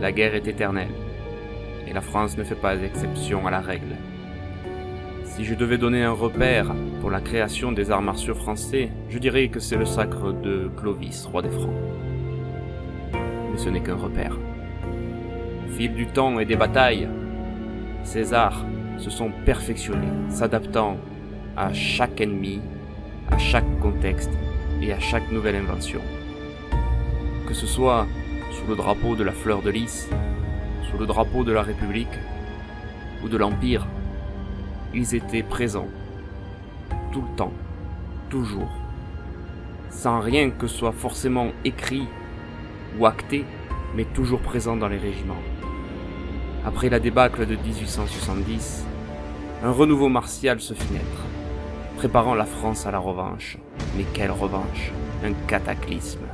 La guerre est éternelle, et la France ne fait pas exception à la règle. Si je devais donner un repère pour la création des arts martiaux français, je dirais que c'est le sacre de Clovis, roi des Francs. Mais ce n'est qu'un repère. Au fil du temps et des batailles, ces arts se sont perfectionnés, s'adaptant à chaque ennemi, à chaque contexte et à chaque nouvelle invention. Que ce soit sous le drapeau de la fleur de lys, sous le drapeau de la République ou de l'Empire, ils étaient présents, tout le temps, toujours, sans rien que soit forcément écrit ou acté, mais toujours présents dans les régiments. Après la débâcle de 1870, un renouveau martial se fit naître, préparant la France à la revanche. Mais quelle revanche? Un cataclysme.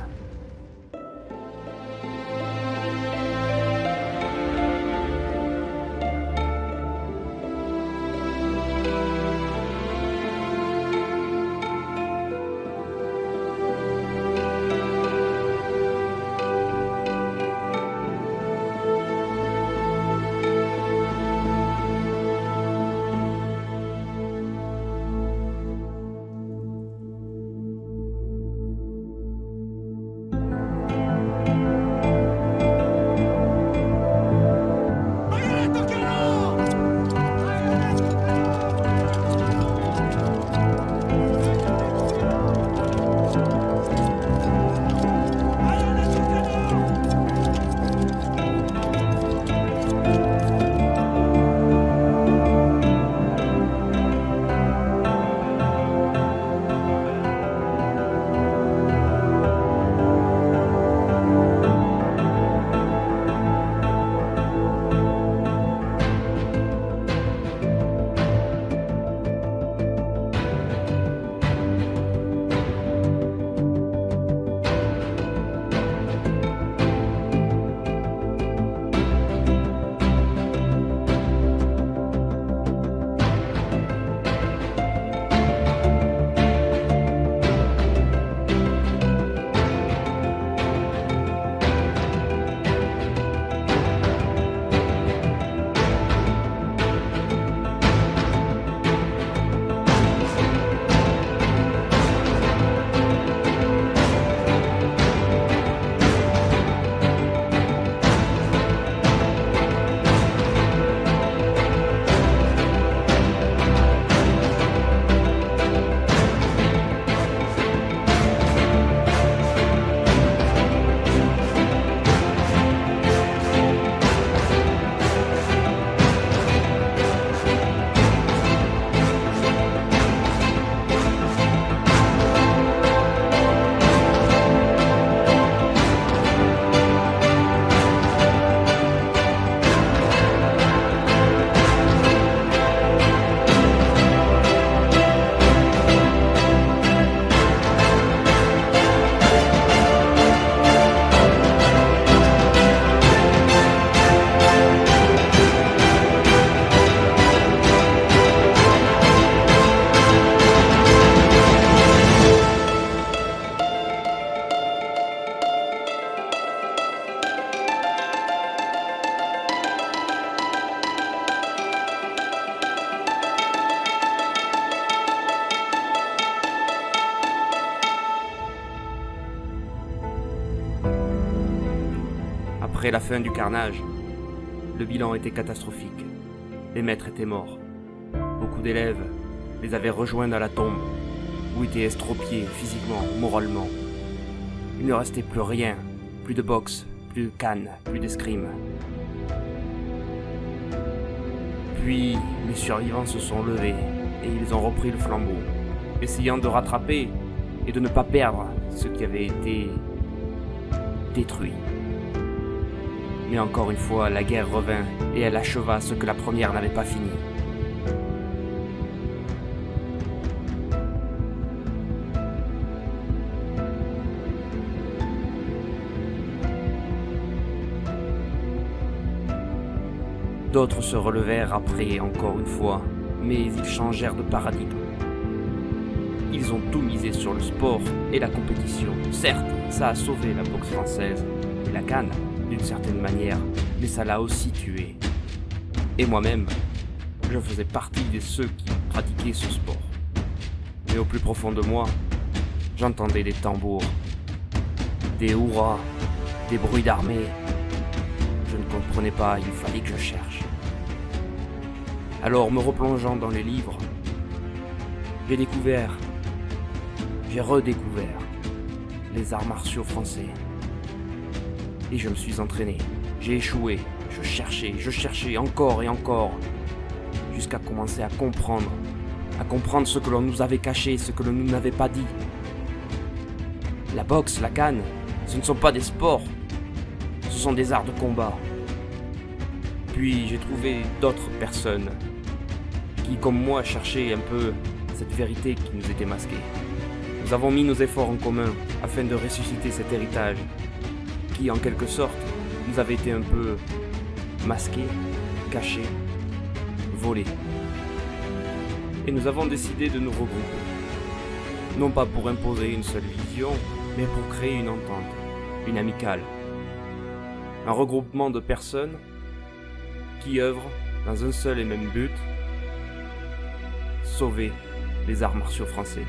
Après la fin du carnage, le bilan était catastrophique. Les maîtres étaient morts. Beaucoup d'élèves les avaient rejoints dans la tombe, ou étaient estropiés physiquement ou moralement. Il ne restait plus rien, plus de boxe, plus de canne, plus d'escrime. Puis, les survivants se sont levés et ils ont repris le flambeau, essayant de rattraper et de ne pas perdre ce qui avait été détruit. Mais encore une fois, la guerre revint et elle acheva ce que la première n'avait pas fini. D'autres se relevèrent après, encore une fois, mais ils changèrent de paradigme. Ils ont tout misé sur le sport et la compétition. Certes, ça a sauvé la boxe française et la canne, d'une certaine manière, mais ça l'a aussi tué. Et moi-même, je faisais partie de ceux qui pratiquaient ce sport. Mais au plus profond de moi, j'entendais des tambours, des hurrahs, des bruits d'armée. Je ne comprenais pas, il fallait que je cherche. Alors, me replongeant dans les livres, j'ai redécouvert les arts martiaux français. Et je me suis entraîné, j'ai échoué, je cherchais encore et encore, jusqu'à commencer à comprendre ce que l'on nous avait caché, ce que l'on nous n'avait pas dit. La boxe, la canne, ce ne sont pas des sports, ce sont des arts de combat. Puis j'ai trouvé d'autres personnes qui, comme moi, cherchaient un peu cette vérité qui nous était masquée. Nous avons mis nos efforts en commun afin de ressusciter cet héritage qui, en quelque sorte, nous avait été un peu masqué, caché, volé. Et nous avons décidé de nous regrouper. Non pas pour imposer une seule vision, mais pour créer une entente, une amicale. Un regroupement de personnes qui œuvrent dans un seul et même but, sauver les arts martiaux français.